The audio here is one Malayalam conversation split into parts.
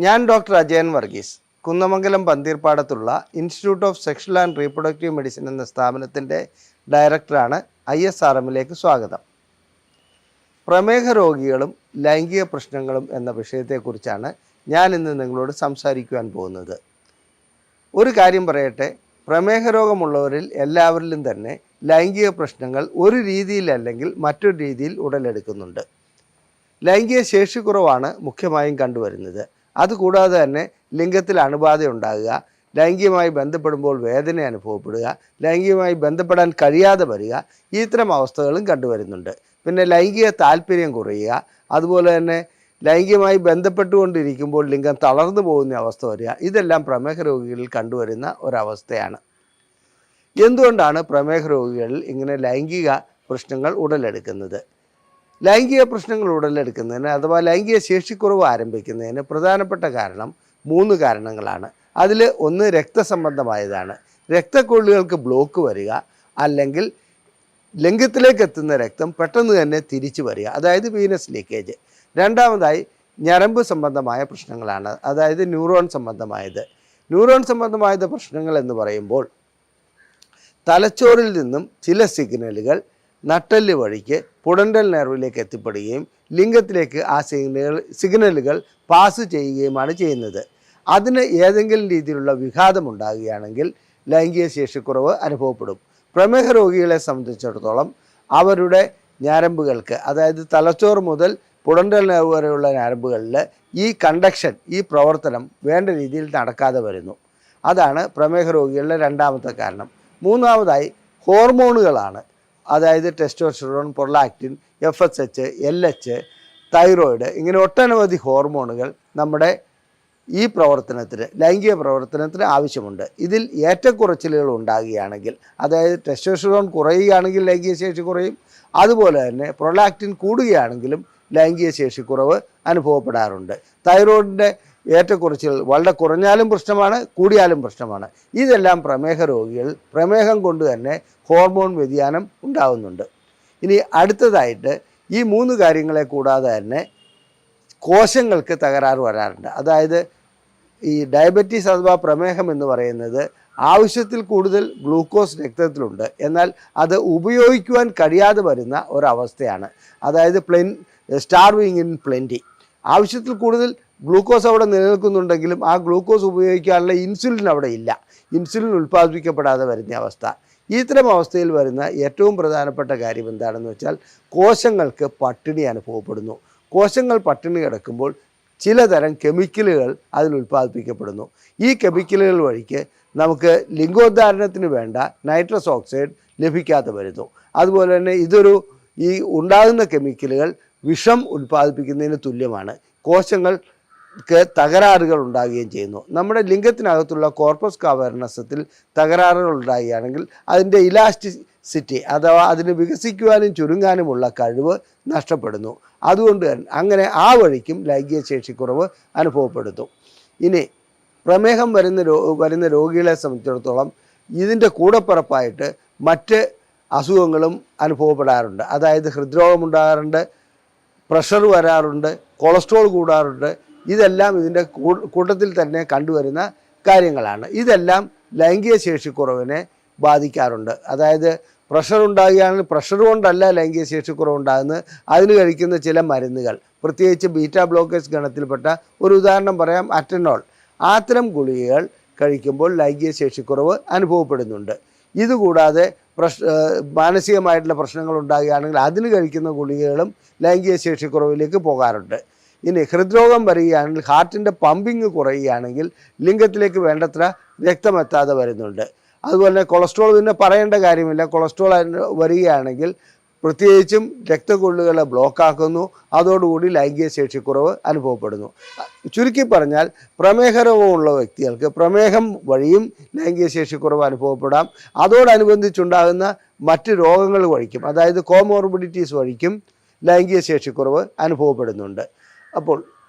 ഞാൻ ഡോക്ടർ അജയൻ വർഗീസ്, കുന്നമംഗലം പന്തീർപ്പാടത്തുള്ള institute of sexual and reproductive medicine എന്ന സ്ഥാപനത്തിൻ്റെ ഡയറക്ടറാണ്. ISRMലേക്ക് സ്വാഗതം. പ്രമേഹ രോഗികളും ലൈംഗിക പ്രശ്നങ്ങളും എന്ന വിഷയത്തെക്കുറിച്ചാണ് ഞാൻ ഇന്ന് നിങ്ങളോട് സംസാരിക്കുവാൻ പോകുന്നത്. ഒരു കാര്യം പറയട്ടെ, പ്രമേഹ രോഗമുള്ളവരിൽ എല്ലാവരിലും തന്നെ ലൈംഗിക പ്രശ്നങ്ങൾ ഒരു രീതിയിലല്ലെങ്കിൽ മറ്റൊരു രീതിയിൽ ഉടലെടുക്കുന്നുണ്ട്. ലൈംഗിക ശേഷിക്കുറവാണ് മുഖ്യമായും കണ്ടുവരുന്നത്. അതുകൂടാതെ തന്നെ ലിംഗത്തിൽ അണുബാധ ഉണ്ടാകുക, ലൈംഗികമായി ബന്ധപ്പെടുമ്പോൾ വേദന അനുഭവപ്പെടുക, ലൈംഗികമായി ബന്ധപ്പെടാൻ കഴിയാതെ വരിക, ഇത്തരം അവസ്ഥകളും കണ്ടുവരുന്നുണ്ട്. പിന്നെ ലൈംഗിക താല്പര്യം കുറയുക, അതുപോലെ തന്നെ ലൈംഗികമായി ബന്ധപ്പെട്ടുകൊണ്ടിരിക്കുമ്പോൾ ലിംഗം തളർന്നു പോകുന്ന അവസ്ഥ വരിക, ഇതെല്ലാം പ്രമേഹ രോഗികളിൽ കണ്ടുവരുന്ന ഒരവസ്ഥയാണ്. എന്തുകൊണ്ടാണ് പ്രമേഹ രോഗികളിൽ ഇങ്ങനെ ലൈംഗിക പ്രശ്നങ്ങൾ ഉടലെടുക്കുന്നത്? ലൈംഗിക പ്രശ്നങ്ങൾ ഉടലെടുക്കുന്നതിന് അഥവാ ലൈംഗിക ശേഷിക്കുറവ് ആരംഭിക്കുന്നതിന് പ്രധാനപ്പെട്ട കാരണം 3 കാരണങ്ങളാണ്. അതിൽ ഒന്ന് രക്തസംബന്ധമായതാണ്. രക്തക്കൊള്ളികൾക്ക് ബ്ലോക്ക് വരിക, അല്ലെങ്കിൽ ലിംഗത്തിലേക്ക് എത്തുന്ന രക്തം പെട്ടെന്ന് തന്നെ തിരിച്ചു വരിക, അതായത് വീനസ് ലീക്കേജ്. രണ്ടാമതായി ഞരമ്പ് സംബന്ധമായ പ്രശ്നങ്ങളാണ്, അതായത് ന്യൂറോൺ സംബന്ധമായത്. ന്യൂറോൺ സംബന്ധമായത് പ്രശ്നങ്ങൾ എന്ന് പറയുമ്പോൾ തലച്ചോറിൽ നിന്നും ചില സിഗ്നലുകൾ നട്ടെല്ല് വഴിക്ക് പുടൻ്റൽ നെർവിലേക്ക് എത്തിപ്പെടുകയും ലിംഗത്തിലേക്ക് ആ സിഗ്നലുകൾ പാസ് ചെയ്യുകയുമാണ് ചെയ്യുന്നത്. അതിന് ഏതെങ്കിലും രീതിയിലുള്ള വിഘാതം ഉണ്ടാകുകയാണെങ്കിൽ ലൈംഗിക ശേഷിക്കുറവ് അനുഭവപ്പെടും. പ്രമേഹ രോഗികളെ സംബന്ധിച്ചിടത്തോളം അവരുടെ ഞരമ്പുകൾക്ക്, അതായത് തലച്ചോറ് മുതൽ പുടൻ്റൽ നെർവ് വരെയുള്ള ഞരമ്പുകളിൽ ഈ കണ്ടക്ഷൻ, ഈ പ്രവർത്തനം വേണ്ട രീതിയിൽ നടക്കാതെ വരുന്നു. അതാണ് പ്രമേഹ രോഗികളുടെ രണ്ടാമത്തെ കാരണം. മൂന്നാമതായി ഹോർമോണുകളാണ്. അതായത് testosterone, prolactin, FSH, LH, thyroid, ഇങ്ങനെ ഒട്ടനവധി ഹോർമോണുകൾ നമ്മുടെ ഈ പ്രവർത്തനത്തിന്, ലൈംഗിക പ്രവർത്തനത്തിന് ആവശ്യമുണ്ട്. ഇതിൽ ഏറ്റക്കുറച്ചിലുകൾ ഉണ്ടാകുകയാണെങ്കിൽ, അതായത് ടെസ്റ്റോസ്റ്ററോൺ കുറയുകയാണെങ്കിൽ ലൈംഗിക ശേഷി കുറയും, അതുപോലെ തന്നെ പ്രൊലാക്റ്റിൻ കൂടുകയാണെങ്കിലും ലൈംഗിക ശേഷിക്കുറവ് അനുഭവപ്പെടാറുണ്ട്. തൈറോയിഡിൻ്റെ ഏറ്റക്കുറച്ചിലുകൾ വളരെ കുറഞ്ഞാലും പ്രശ്നമാണ്, കൂടിയാലും പ്രശ്നമാണ്. ഇതെല്ലാം പ്രമേഹ രോഗികൾ പ്രമേഹം കൊണ്ട് തന്നെ ഹോർമോൺ വ്യതിയാനം ഉണ്ടാകുന്നുണ്ട്. ഇനി അടുത്തതായിട്ട് ഈ 3 കാര്യങ്ങളെ കൂടാതെ തന്നെ കോശങ്ങൾക്ക് തകരാറ് വരാറുണ്ട്. അതായത് ഈ ഡയബറ്റീസ് അഥവാ പ്രമേഹം എന്ന് പറയുന്നത് ആവശ്യത്തിൽ കൂടുതൽ ഗ്ലൂക്കോസ് രക്തത്തിലുണ്ട്, എന്നാൽ അത് ഉപയോഗിക്കുവാൻ കഴിയാതെ വരുന്ന ഒരവസ്ഥയാണ്. അതായത് സ്റ്റാർവിങ് ഇൻ പ്ലെൻറ്റി. ആവശ്യത്തിൽ കൂടുതൽ ഗ്ലൂക്കോസ് അവിടെ നിലനിൽക്കുന്നുണ്ടെങ്കിലും ആ ഗ്ലൂക്കോസ് ഉപയോഗിക്കാനുള്ള ഇൻസുലിൻ അവിടെ ഇല്ല, ഇൻസുലിൻ ഉൽപ്പാദിപ്പിക്കപ്പെടാതെ വരുന്ന അവസ്ഥ. ഇത്തരം അവസ്ഥയിൽ വരുന്ന ഏറ്റവും പ്രധാനപ്പെട്ട കാര്യം എന്താണെന്ന് വെച്ചാൽ കോശങ്ങൾക്ക് പട്ടിണി അനുഭവപ്പെടുന്നു. കോശങ്ങൾ പട്ടിണി കിടക്കുമ്പോൾ ചിലതരം കെമിക്കലുകൾ അതിൽ ഉൽപ്പാദിപ്പിക്കപ്പെടുന്നു. ഈ കെമിക്കലുകൾ വഴിക്ക് നമുക്ക് ലിംഗോദ്ധാരണത്തിന് വേണ്ട നൈട്രസ് ഓക്സൈഡ് ലഭിക്കാതെ വരുന്നു. അതുപോലെ തന്നെ ഈ ഉണ്ടാകുന്ന കെമിക്കലുകൾ വിഷം ഉൽപ്പാദിപ്പിക്കുന്നതിന് തുല്യമാണ്. കോശങ്ങൾക്ക് തകരാറുകൾ ഉണ്ടാകുകയും ചെയ്യുന്നു. നമ്മുടെ ലിംഗത്തിനകത്തുള്ള കോർപ്പസ് കാവേർണസത്തിൽ തകരാറുകൾ ഉണ്ടാകുകയാണെങ്കിൽ അതിൻ്റെ ഇലാസ്റ്റിസിറ്റി അഥവാ അതിന് വികസിക്കുവാനും ചുരുങ്ങാനുമുള്ള കഴിവ് നഷ്ടപ്പെടുന്നു. അതുകൊണ്ട് തന്നെ അങ്ങനെ ആ വഴിക്കും ലൈംഗിക ശേഷിക്കുറവ് അനുഭവപ്പെടുന്നു. ഇനി പ്രമേഹം വരുന്ന രോഗികളെ സംബന്ധിച്ചിടത്തോളം ഇതിൻ്റെ കൂടപ്പിറപ്പായിട്ട് മറ്റ് അസുഖങ്ങളും അനുഭവപ്പെടാറുണ്ട്. അതായത് ഹൃദ്രോഗമുണ്ടാകാറുണ്ട്, പ്രഷർ വരാറുണ്ട്, കൊളസ്ട്രോൾ കൂടാറുണ്ട്. ഇതെല്ലാം ഇതിൻ്റെ കൂട്ടത്തിൽ തന്നെ കണ്ടുവരുന്ന കാര്യങ്ങളാണ്. ഇതെല്ലാം ലൈംഗിക ശേഷിക്കുറവിനെ ബാധിക്കാറുണ്ട്. അതായത് പ്രഷർ ഉണ്ടാകുകയാണെങ്കിൽ പ്രഷർ കൊണ്ടല്ല ലൈംഗിക ശേഷിക്കുറവ് ഉണ്ടാകുന്നത്, അതിന് കഴിക്കുന്ന ചില മരുന്നുകൾ, പ്രത്യേകിച്ച് ബീറ്റ ബ്ലോക്കേഴ്സ് ഗണത്തിൽപ്പെട്ട ഒരു ഉദാഹരണം പറയാം, അറ്റനോൾ. അത്തരം ഗുളികകൾ കഴിക്കുമ്പോൾ ലൈംഗിക ശേഷിക്കുറവ് അനുഭവപ്പെടുന്നുണ്ട്. ഇതുകൂടാതെ മാനസികമായിട്ടുള്ള പ്രശ്നങ്ങൾ ഉണ്ടാകുകയാണെങ്കിൽ അതിന് കഴിക്കുന്ന ഗുളികകളും ലൈംഗിക ശേഷിക്കുറവിലേക്ക് പോകാറുണ്ട്. ഇനി ഹൃദ്രോഗം വരികയാണെങ്കിൽ, ഹാർട്ടിൻ്റെ പമ്പിങ് കുറയുകയാണെങ്കിൽ ലിംഗത്തിലേക്ക് വേണ്ടത്ര രക്തമെത്താതെ വരുന്നുണ്ട്. അതുപോലെ തന്നെ കൊളസ്ട്രോൾ പിന്നെ പറയേണ്ട കാര്യമില്ല. കൊളസ്ട്രോൾ വരികയാണെങ്കിൽ പ്രത്യേകിച്ചും രക്തക്കൊള്ളുകളെ ബ്ലോക്കാക്കുന്നു. അതോടുകൂടി ലൈംഗിക ശേഷിക്കുറവ് അനുഭവപ്പെടുന്നു. ചുരുക്കി പറഞ്ഞാൽ പ്രമേഹ രോഗമുള്ള വ്യക്തികൾക്ക് പ്രമേഹം വഴിയും ലൈംഗിക ശേഷിക്കുറവ് അനുഭവപ്പെടാം. അതോടനുബന്ധിച്ചുണ്ടാകുന്ന മറ്റ് രോഗങ്ങൾ വഴിക്കും, അതായത് കോമോർബിഡിറ്റീസ് വഴിക്കും ലൈംഗിക ശേഷിക്കുറവ് അനുഭവപ്പെടുന്നുണ്ട്. അപ്പോൾ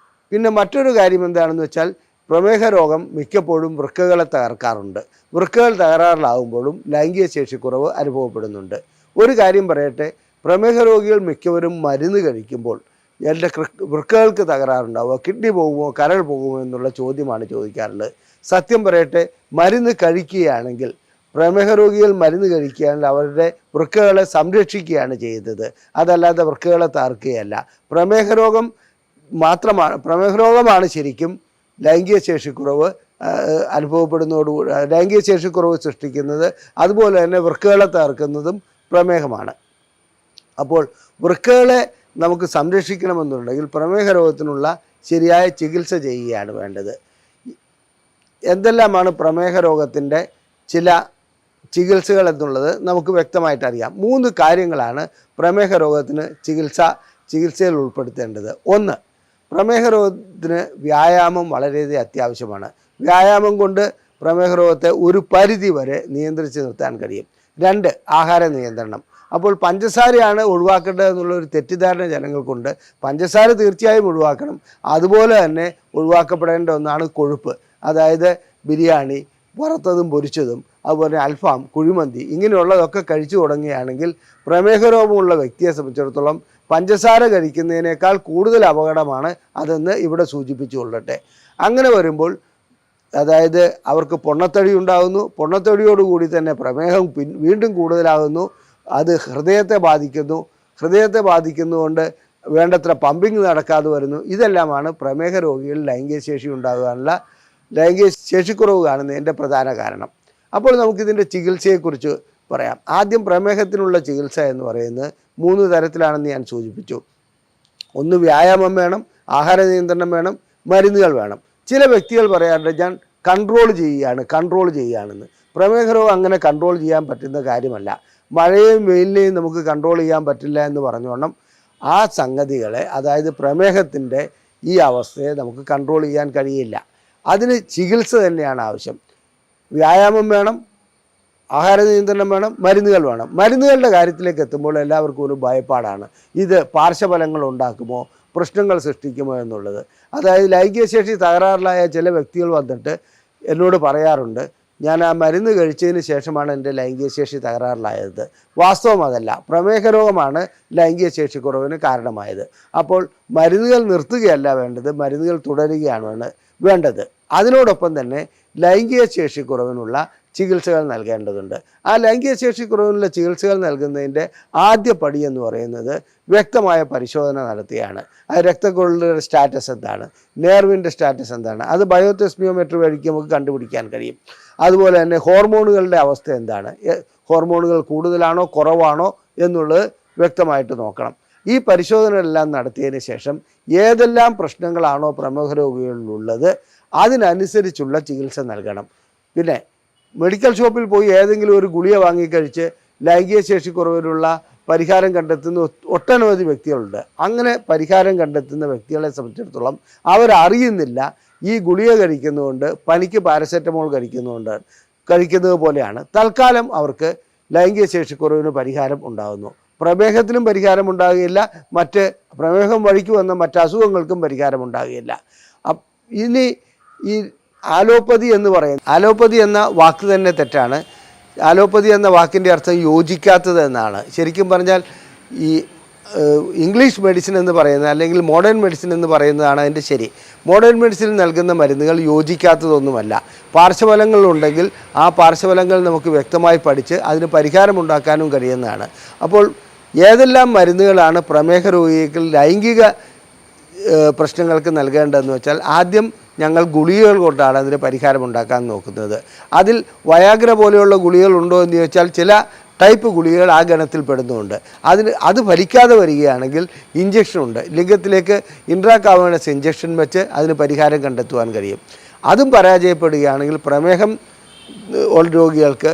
പിന്നെ മറ്റൊരു കാര്യം എന്താണെന്ന് വെച്ചാൽ, പ്രമേഹ രോഗം മിക്കപ്പോഴും വൃക്കകളെ തകർക്കാറുണ്ട്. വൃക്കകൾ തകരാറിലാകുമ്പോഴും ലൈംഗിക ശേഷിക്കുറവ് അനുഭവപ്പെടുന്നുണ്ട്. ഒരു കാര്യം പറയട്ടെ, പ്രമേഹ രോഗികൾ മിക്കവരും മരുന്ന് കഴിക്കുമ്പോൾ എൻ്റെ വൃക്കകൾക്ക് തകരാറുണ്ടാവുമോ, കിഡ്നി പോകുമോ, കരൾ പോകുമോ എന്നുള്ള ചോദ്യമാണ് ചോദിക്കാറുള്ളത്. സത്യം പറയട്ടെ, മരുന്ന് കഴിക്കുകയാണെങ്കിൽ, പ്രമേഹ രോഗികൾ മരുന്ന് കഴിക്കുകയാണെങ്കിൽ അവരുടെ വൃക്കകളെ സംരക്ഷിക്കുകയാണ് ചെയ്യുന്നത്, അതല്ലാതെ വൃക്കകളെ തകർക്കുകയല്ല. പ്രമേഹ രോഗമാണ് ശരിക്കും ലൈംഗിക ശേഷിക്കുറവ് അനുഭവപ്പെടുന്നതോടുകൂടി ലൈംഗിക ശേഷിക്കുറവ് സൃഷ്ടിക്കുന്നത്. അതുപോലെ തന്നെ വൃക്കകളെ തകർക്കുന്നതും പ്രമേഹമാണ്. അപ്പോൾ വൃക്കകളെ നമുക്ക് സംരക്ഷിക്കണമെന്നുണ്ടെങ്കിൽ പ്രമേഹ രോഗത്തിനുള്ള ശരിയായ ചികിത്സ ചെയ്യുകയാണ് വേണ്ടത്. എന്തെല്ലാമാണ് പ്രമേഹ രോഗത്തിൻ്റെ ചില ചികിത്സകൾ എന്നുള്ളത് നമുക്ക് വ്യക്തമായിട്ടറിയാം. 3 കാര്യങ്ങളാണ് പ്രമേഹ രോഗത്തിന് ചികിത്സയിൽ ഉൾപ്പെടുത്തേണ്ടത്. 1, പ്രമേഹ രോഗത്തിന് വ്യായാമം വളരെയധികം അത്യാവശ്യമാണ്. വ്യായാമം കൊണ്ട് പ്രമേഹ രോഗത്തെ ഒരു പരിധി വരെ നിയന്ത്രിച്ച് നിർത്താൻ കഴിയും. 2, ആഹാര നിയന്ത്രണം. അപ്പോൾ പഞ്ചസാരയാണ് ഒഴിവാക്കേണ്ടത് എന്നുള്ളൊരു തെറ്റിദ്ധാരണ ജനങ്ങൾക്കുണ്ട്. പഞ്ചസാര തീർച്ചയായും ഒഴിവാക്കണം. അതുപോലെ തന്നെ ഒഴിവാക്കപ്പെടേണ്ട ഒന്നാണ് കൊഴുപ്പ്. അതായത് ബിരിയാണി, വറുത്തതും പൊരിച്ചതും, അതുപോലെ അൽഫാം, കുഴിമന്തി ഇങ്ങനെയുള്ളതൊക്കെ കഴിച്ചു തുടങ്ങുകയാണെങ്കിൽ പ്രമേഹ രോഗമുള്ള വ്യക്തിയെ സംബന്ധിച്ചിടത്തോളം പഞ്ചസാര കഴിക്കുന്നതിനേക്കാൾ കൂടുതൽ അപകടമാണ് അതെന്ന് ഇവിടെ സൂചിപ്പിച്ചു കൊള്ളട്ടെ. അങ്ങനെ വരുമ്പോൾ അതായത് അവർക്ക് പൊണ്ണത്തടി ഉണ്ടാകുന്നു. പൊണ്ണത്തടിയോടുകൂടി തന്നെ പ്രമേഹം വീണ്ടും കൂടുതലാകുന്നു. അത് ഹൃദയത്തെ ബാധിക്കുന്നതുകൊണ്ട് വേണ്ടത്ര പമ്പിങ് നടക്കാതെ വരുന്നു. ഇതെല്ലാമാണ് പ്രമേഹ രോഗികളിൽ ലൈംഗിക ശേഷിക്കുറവ് കാണുന്നതിൻ്റെ പ്രധാന കാരണം. അപ്പോൾ നമുക്കിതിൻ്റെ ചികിത്സയെക്കുറിച്ച് പറയാം. ആദ്യം പ്രമേഹത്തിനുള്ള ചികിത്സ എന്ന് പറയുന്നത് 3 തരത്തിലാണെന്ന് ഞാൻ സൂചിപ്പിച്ചു. 1, വ്യായാമം വേണം, ആഹാര നിയന്ത്രണം വേണം, മരുന്നുകൾ വേണം. ചില വ്യക്തികൾ പറയാറുണ്ട് ഞാൻ കൺട്രോൾ ചെയ്യുകയാണെന്ന്. പ്രമേഹ രോഗം അങ്ങനെ കൺട്രോൾ ചെയ്യാൻ പറ്റുന്ന കാര്യമല്ല. മഴയും വെയിലിനെയും നമുക്ക് കൺട്രോൾ ചെയ്യാൻ പറ്റില്ല എന്ന് പറഞ്ഞുകൊണ്ടും ആ സംഗതികളെ, അതായത് പ്രമേഹത്തിൻ്റെ ഈ അവസ്ഥയെ നമുക്ക് കൺട്രോൾ ചെയ്യാൻ കഴിയില്ല. അതിന് ചികിത്സ തന്നെയാണ് ആവശ്യം. വ്യായാമം വേണം, ആഹാര നിയന്ത്രണം വേണം, മരുന്നുകൾ വേണം. മരുന്നുകളുടെ കാര്യത്തിലേക്ക് എത്തുമ്പോൾ എല്ലാവർക്കും ഒരു ഭയപ്പാടാണ്. ഇത് പാർശ്വഫലങ്ങൾ ഉണ്ടാക്കുമോ, പ്രശ്നങ്ങൾ സൃഷ്ടിക്കുമോ എന്നുള്ളത്. അതായത് ലൈംഗിക ശേഷി തകരാറിലായ ചില വ്യക്തികൾ വന്നിട്ട് എന്നോട് പറയാറുണ്ട്, ഞാൻ ആ മരുന്ന് കഴിച്ചതിന് ശേഷമാണ് എൻ്റെ ലൈംഗിക ശേഷി തകരാറിലായത്. വാസ്തവം അതല്ല. പ്രമേഹ രോഗമാണ് ലൈംഗിക ശേഷിക്കുറവിന് കാരണമായത്. അപ്പോൾ മരുന്നുകൾ നിർത്തുകയല്ല വേണ്ടത്, മരുന്നുകൾ തുടരുകയാണ് വേണ്ടത്. അതിനോടൊപ്പം തന്നെ ലൈംഗിക ശേഷിക്കുറവിനുള്ള ചികിത്സകൾ നൽകേണ്ടതുണ്ട്. ആ ലൈംഗിക ശേഷിക്കുറവിനുള്ള ചികിത്സകൾ നൽകുന്നതിൻ്റെ ആദ്യ പടി എന്ന് പറയുന്നത് വ്യക്തമായ പരിശോധന നടത്തുകയാണ്. അത് രക്തക്കൊള്ളിയുടെ സ്റ്റാറ്റസ് എന്താണ്, നെർവിൻ്റെ സ്റ്റാറ്റസ് എന്താണ്, അത് ബയോതെസ്മിയോമെട്രി വഴിക്ക് നമുക്ക് കണ്ടുപിടിക്കാൻ കഴിയും. അതുപോലെ തന്നെ ഹോർമോണുകളുടെ അവസ്ഥ എന്താണ്, ഹോർമോണുകൾ കൂടുതലാണോ കുറവാണോ എന്നുള്ളത് വ്യക്തമായിട്ട് നോക്കണം. ഈ പരിശോധനകളെല്ലാം നടത്തിയതിന് ശേഷം ഏതെല്ലാം പ്രശ്നങ്ങളാണോ പ്രമേഹ രോഗികളിലുള്ളത് അതിനനുസരിച്ചുള്ള ചികിത്സ നൽകണം. പിന്നെ മെഡിക്കൽ ഷോപ്പിൽ പോയി ഏതെങ്കിലും ഒരു ഗുളിക വാങ്ങിക്കഴിച്ച് ലൈംഗിക ശേഷിക്കുറവിനുള്ള പരിഹാരം കണ്ടെത്തുന്ന ഒട്ടനവധി വ്യക്തികളുണ്ട്. അങ്ങനെ പരിഹാരം കണ്ടെത്തുന്ന വ്യക്തികളെ സംബന്ധിച്ചിടത്തോളം അവരറിയുന്നില്ല ഈ ഗുളിക കഴിക്കുന്നതുകൊണ്ട്, പനിക്ക് പാരസെറ്റമോൾ കഴിക്കുന്നത് പോലെയാണ് തൽക്കാലം അവർക്ക് ലൈംഗിക ശേഷിക്കുറവിന് പരിഹാരം ഉണ്ടാകുന്നു. പ്രമേഹത്തിനും പരിഹാരം ഉണ്ടാകുകയില്ല, പ്രമേഹം വഴിക്ക് വന്ന മറ്റ് അസുഖങ്ങൾക്കും പരിഹാരം ഉണ്ടാകുകയില്ല. ഇനി ഈ ആലോപ്പതി എന്ന വാക്ക് തന്നെ തെറ്റാണ്. ആലോപ്പതി എന്ന വാക്കിൻ്റെ അർത്ഥം യോജിക്കാത്തത് എന്നാണ്. ശരിക്കും പറഞ്ഞാൽ ഈ ഇംഗ്ലീഷ് മെഡിസിൻ എന്ന് പറയുന്നത് അല്ലെങ്കിൽ മോഡേൺ മെഡിസിൻ എന്ന് പറയുന്നതാണ് അതിൻ്റെ ശരി. മോഡേൺ മെഡിസിൻ നൽകുന്ന മരുന്നുകൾ യോജിക്കാത്തതൊന്നുമല്ല. പാർശ്വഫലങ്ങളുണ്ടെങ്കിൽ ആ പാർശ്വഫലങ്ങൾ നമുക്ക് വ്യക്തമായി പഠിച്ച് അതിന് പരിഹാരമുണ്ടാക്കാനും കഴിയുന്നതാണ്. അപ്പോൾ ഏതെല്ലാം മരുന്നുകളാണ് പ്രമേഹ രോഗികൾ ലൈംഗിക പ്രശ്നങ്ങൾക്ക് നൽകേണ്ടതെന്ന് വെച്ചാൽ ആദ്യം ഞങ്ങൾ ഗുളികകൾ കൊണ്ടാണ് അതിന് പരിഹാരമുണ്ടാക്കാൻ നോക്കുന്നത്. അതിൽ വയാഗ്ര പോലെയുള്ള ഗുളികകൾ ഉണ്ടോ എന്ന് ചോദിച്ചാൽ ചില ടൈപ്പ് ഗുളികകൾ ആ ഗണത്തിൽ പെടുന്നുണ്ട്. അത് ഫലിക്കാതെ വരികയാണെങ്കിൽ ഇഞ്ചക്ഷനുണ്ട്. ലിംഗത്തിലേക്ക് ഇൻട്രാകാവേണസ് ഇഞ്ചക്ഷൻ വെച്ച് അതിന് പരിഹാരം കണ്ടെത്തുവാൻ കഴിയും. അതും പരാജയപ്പെടുകയാണെങ്കിൽ പ്രമേഹം രോഗികൾക്ക്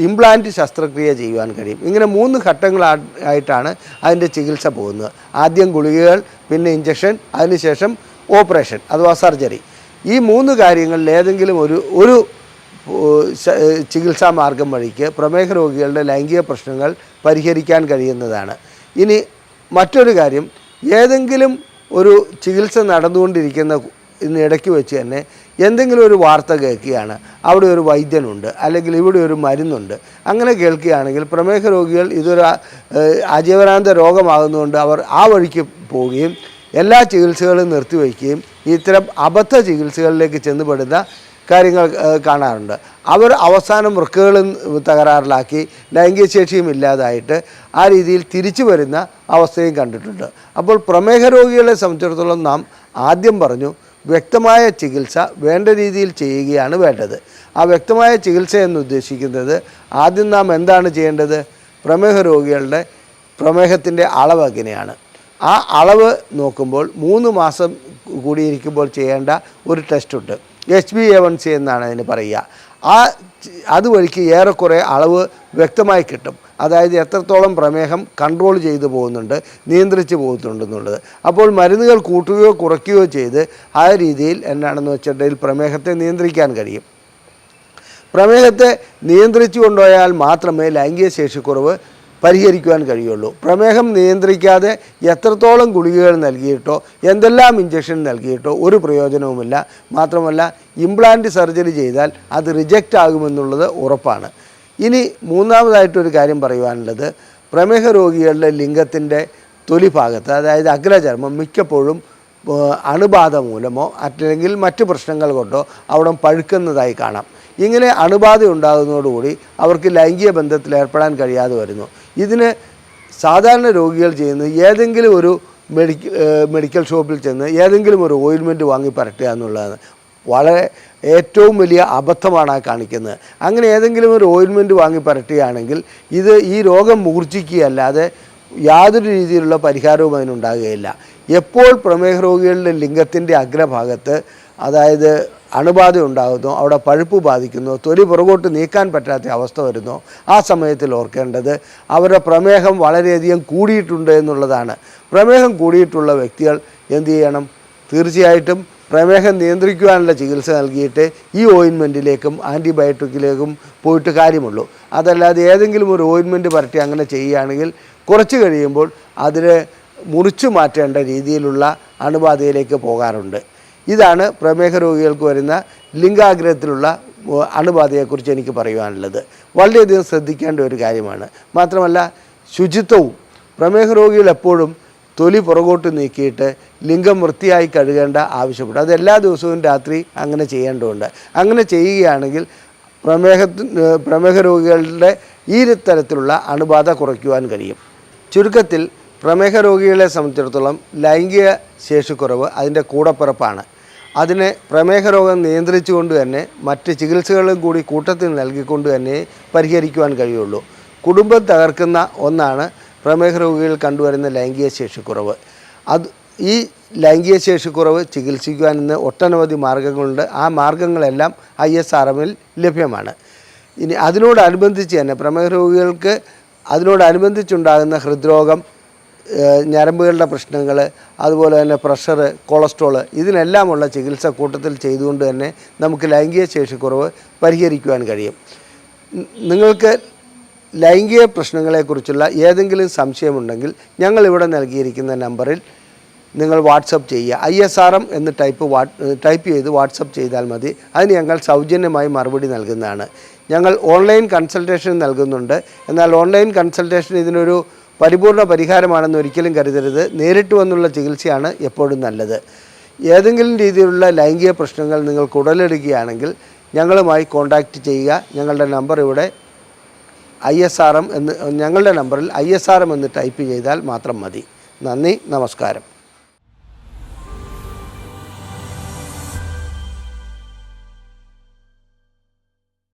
ഇംപ്ലാന്റ് ശസ്ത്രക്രിയ ചെയ്യുവാൻ കഴിയും. ഇങ്ങനെ 3 ഘട്ടങ്ങളായിട്ടാണ് അതിൻ്റെ ചികിത്സ പോകുന്നത്. ആദ്യം ഗുളികകൾ, പിന്നെ ഇഞ്ചക്ഷൻ, അതിനുശേഷം ഓപ്പറേഷൻ അഥവാ സർജറി. ഈ 3 കാര്യങ്ങളിൽ ഏതെങ്കിലും ഒരു ചികിത്സാ മാർഗം വഴിക്ക് പ്രമേഹ രോഗികളുടെ ലൈംഗിക പ്രശ്നങ്ങൾ പരിഹരിക്കാൻ കഴിയുന്നതാണ്. ഇനി മറ്റൊരു കാര്യം, ഏതെങ്കിലും ഒരു ചികിത്സ നടന്നുകൊണ്ടിരിക്കുന്ന ഇന്ന് ഇടയ്ക്ക് വെച്ച് തന്നെ എന്തെങ്കിലും ഒരു വാർത്ത കേൾക്കുകയാണ്, അവിടെ ഒരു വൈദ്യനുണ്ട് അല്ലെങ്കിൽ ഇവിടെ ഒരു മരുന്നുണ്ട്, അങ്ങനെ കേൾക്കുകയാണെങ്കിൽ പ്രമേഹ രോഗികൾ ഇതൊരു ആജീവനാന്ത രോഗമാകുന്നതുകൊണ്ട് അവർ ആ വഴിക്ക് പോവുകയും എല്ലാ ചികിത്സകളും നിർത്തിവയ്ക്കുകയും ഇത്തരം അബദ്ധ ചികിത്സകളിലേക്ക് ചെന്നുപെടുന്ന കാര്യങ്ങൾ കാണാറുണ്ട്. അവർ അവസാനം വൃക്കകളും തകരാറിലാക്കി ലൈംഗിക ശേഷിയും ഇല്ലാതായിട്ട് ആ രീതിയിൽ തിരിച്ചു വരുന്ന അവസ്ഥയും കണ്ടിട്ടുണ്ട്. അപ്പോൾ പ്രമേഹ രോഗികളെ സംബന്ധിച്ചിടത്തോളം നാം ആദ്യം പറഞ്ഞു വ്യക്തമായ ചികിത്സ വേണ്ട രീതിയിൽ ചെയ്യുകയാണ് വേണ്ടത്. ആ വ്യക്തമായ ചികിത്സ എന്ന് ഉദ്ദേശിക്കുന്നത് ആദ്യം നാം എന്താണ് ചെയ്യേണ്ടത്? പ്രമേഹ രോഗികളുടെ പ്രമേഹത്തിൻ്റെ അളവ് എങ്ങനെയാണ്, ആ അളവ് നോക്കുമ്പോൾ 3 മാസം കൂടിയിരിക്കുമ്പോൾ ചെയ്യേണ്ട ഒരു ടെസ്റ്റുണ്ട്. HbA1c എന്നാണ് അതിന് പറയുക. അതുവഴിക്ക് ഏറെക്കുറെ അളവ് വ്യക്തമായി കിട്ടും. അതായത് എത്രത്തോളം പ്രമേഹം കൺട്രോൾ ചെയ്തു പോകുന്നുണ്ട്, നിയന്ത്രിച്ച് പോകുന്നുണ്ടെന്നുള്ളത്. അപ്പോൾ മരുന്നുകൾ കൂട്ടുകയോ കുറയ്ക്കുകയോ ചെയ്ത് ആ രീതിയിൽ എന്നാണെന്ന് വെച്ചിട്ടുണ്ടെങ്കിൽ പ്രമേഹത്തെ നിയന്ത്രിക്കാൻ കഴിയും. പ്രമേഹത്തെ നിയന്ത്രിച്ചു കൊണ്ടുപോയാൽ മാത്രമേ ലൈംഗിക ശേഷിക്കുറവ് പരിഹരിക്കുവാൻ കഴിയുള്ളൂ. പ്രമേഹം നിയന്ത്രിക്കാതെ എത്രത്തോളം ഗുളികകൾ നൽകിയിട്ടോ എന്തെല്ലാം ഇഞ്ചക്ഷൻ നൽകിയിട്ടോ ഒരു പ്രയോജനവുമില്ല. മാത്രമല്ല ഇംപ്ലാന്റ് സർജറി ചെയ്താൽ അത് റിജക്റ്റ് ആകുമെന്നുള്ളത് ഉറപ്പാണ്. ഇനി മൂന്നാമതായിട്ടൊരു കാര്യം പറയുവാനുള്ളത്, പ്രമേഹ രോഗികളുടെ ലിംഗത്തിൻ്റെ തൊലി ഭാഗത്ത്, അതായത് അഗ്രചർമ്മം മിക്കപ്പോഴും അണുബാധ മൂലമോ അല്ലെങ്കിൽ മറ്റ് പ്രശ്നങ്ങൾ കൊണ്ടോ അവിടെ പഴുക്കുന്നതായി കാണാം. ഇങ്ങനെ അണുബാധ ഉണ്ടാകുന്നതോടുകൂടി അവർക്ക് ലൈംഗിക ബന്ധത്തിൽ ഏർപ്പെടാൻ കഴിയാതെ വരുന്നു. ഇതിന് സാധാരണ രോഗികൾ ചെയ്യുന്നത് ഏതെങ്കിലും ഒരു മെഡിക്കൽ ഷോപ്പിൽ ചെന്ന് ഏതെങ്കിലും ഒരു ഓയിൽമെൻറ്റ് വാങ്ങി പരട്ടുക എന്നുള്ളതാണ്. വളരെ ഏറ്റവും വലിയ അബദ്ധമാണ് ആ കാണിക്കുന്നത്. അങ്ങനെ ഏതെങ്കിലും ഒരു ഓയിൽമെൻറ്റ് വാങ്ങി പരട്ടുകയാണെങ്കിൽ ഈ രോഗം മൂർച്ഛിക്കുകയല്ലാതെ യാതൊരു രീതിയിലുള്ള പരിഹാരവും അതിനുണ്ടാകുകയില്ല. എപ്പോൾ പ്രമേഹ രോഗികളുടെ ലിംഗത്തിൻ്റെ അഗ്രഭാഗത്ത് അതായത് അണുബാധ ഉണ്ടാകുന്നു, അവിടെ പഴുപ്പ് ബാധിക്കുന്നു, തൊലി പുറകോട്ട് നീക്കാൻ പറ്റാത്ത അവസ്ഥ വരുന്നു, ആ സമയത്തിൽ ഓർക്കേണ്ടത് അവരുടെ പ്രമേഹം വളരെയധികം കൂടിയിട്ടുണ്ട് എന്നുള്ളതാണ്. പ്രമേഹം കൂടിയിട്ടുള്ള വ്യക്തികൾ എന്ത് ചെയ്യണം? തീർച്ചയായിട്ടും പ്രമേഹം നിയന്ത്രിക്കുവാനുള്ള ചികിത്സ നൽകിയിട്ട് ഈ ഓയിൻമെൻറ്റിലേക്കും ആൻറ്റിബയോട്ടിക്കിലേക്കും പോയിട്ട് കാര്യമുള്ളൂ. അതല്ലാതെ ഏതെങ്കിലും ഒരു ഓയിൻമെൻറ്റ് പരട്ടി അങ്ങനെ ചെയ്യുകയാണെങ്കിൽ കുറച്ച് കഴിയുമ്പോൾ അതിന് മുറിച്ചു മാറ്റേണ്ട രീതിയിലുള്ള അണുബാധയിലേക്ക് പോകാറുണ്ട്. ഇതാണ് പ്രമേഹ രോഗികൾക്ക് വരുന്ന ലിംഗാഗ്രഹത്തിലുള്ള അണുബാധയെക്കുറിച്ച് എനിക്ക് പറയുവാനുള്ളത്. വളരെയധികം ശ്രദ്ധിക്കേണ്ട ഒരു കാര്യമാണ്. മാത്രമല്ല ശുചിത്വവും, പ്രമേഹ രോഗികൾ എപ്പോഴും തൊലി പുറകോട്ട് നീക്കിയിട്ട് ലിംഗം വൃത്തിയായി കഴുകേണ്ട ആവശ്യമുണ്ട്. അത് എല്ലാ ദിവസവും രാത്രി അങ്ങനെ ചെയ്യേണ്ടതുണ്ട്. അങ്ങനെ ചെയ്യുകയാണെങ്കിൽ പ്രമേഹ രോഗികളുടെ ഈ തരത്തിലുള്ള അണുബാധ കുറയ്ക്കുവാൻ കഴിയും. ചുരുക്കത്തിൽ പ്രമേഹ രോഗികളെ സംബന്ധിച്ചിടത്തോളം ലൈംഗിക ശേഷിക്കുറവ് അതിൻ്റെ കൂടപ്പിറപ്പാണ്. അതിനെ പ്രമേഹ രോഗം നിയന്ത്രിച്ചുകൊണ്ട് തന്നെ മറ്റ് ചികിത്സകളും കൂടി കൂട്ടത്തിൽ നൽകിക്കൊണ്ട് തന്നെ പരിഹരിക്കുവാൻ കഴിയുള്ളൂ. കുടുംബം തകർക്കുന്ന ഒന്നാണ് പ്രമേഹ രോഗികൾ കണ്ടുവരുന്ന ലൈംഗിക ശേഷിക്കുറവ്. ഈ ലൈംഗിക ശേഷിക്കുറവ് ചികിത്സിക്കുവാൻ ഇന്ന് ഒട്ടനവധി മാർഗങ്ങളുണ്ട്. ആ മാർഗങ്ങളെല്ലാം ISRMൽ ലഭ്യമാണ്. ഇനി അതിനോടനുബന്ധിച്ച് തന്നെ പ്രമേഹ രോഗികൾക്ക് അതിനോടനുബന്ധിച്ചുണ്ടാകുന്ന ഹൃദ്രോഗം, ഞരമ്പുകളുടെ പ്രശ്നങ്ങൾ, അതുപോലെ തന്നെ പ്രഷർ, കൊളസ്ട്രോൾ, ഇതിനെല്ലാമുള്ള ചികിത്സ കൂട്ടത്തിൽ ചെയ്തുകൊണ്ട് തന്നെ നമുക്ക് ലൈംഗിക ശേഷിക്കുറവ് പരിഹരിക്കുവാൻ കഴിയും. നിങ്ങൾക്ക് ലൈംഗിക പ്രശ്നങ്ങളെക്കുറിച്ചുള്ള ഏതെങ്കിലും സംശയമുണ്ടെങ്കിൽ ഞങ്ങളിവിടെ നൽകിയിരിക്കുന്ന നമ്പറിൽ നിങ്ങൾ വാട്സപ്പ് ചെയ്യുക. ISRM എന്ന് ടൈപ്പ് ചെയ്ത് വാട്സപ്പ് ചെയ്താൽ മതി. അതിന് ഞങ്ങൾ സൗജന്യമായി മറുപടി നൽകുന്നതാണ്. ഞങ്ങൾ ഓൺലൈൻ കൺസൾട്ടേഷൻ നൽകുന്നുണ്ട്. എന്നാൽ ഓൺലൈൻ കൺസൾട്ടേഷൻ ഇതിനൊരു പരിപൂർണ പരിഹാരമാണെന്ന് ഒരിക്കലും കരുതരുത്. നേരിട്ട് വന്നുള്ള ചികിത്സയാണ് എപ്പോഴും നല്ലത്. ഏതെങ്കിലും രീതിയിലുള്ള ലൈംഗിക പ്രശ്നങ്ങൾ നിങ്ങൾക്ക് ഉടലെടുക്കുകയാണെങ്കിൽ ഞങ്ങളുമായി കോൺടാക്റ്റ് ചെയ്യുക. ഞങ്ങളുടെ നമ്പർ ഇവിടെ ഞങ്ങളുടെ നമ്പറിൽ ISRM എന്ന് ടൈപ്പ് ചെയ്താൽ മാത്രം മതി. നന്ദി, നമസ്കാരം.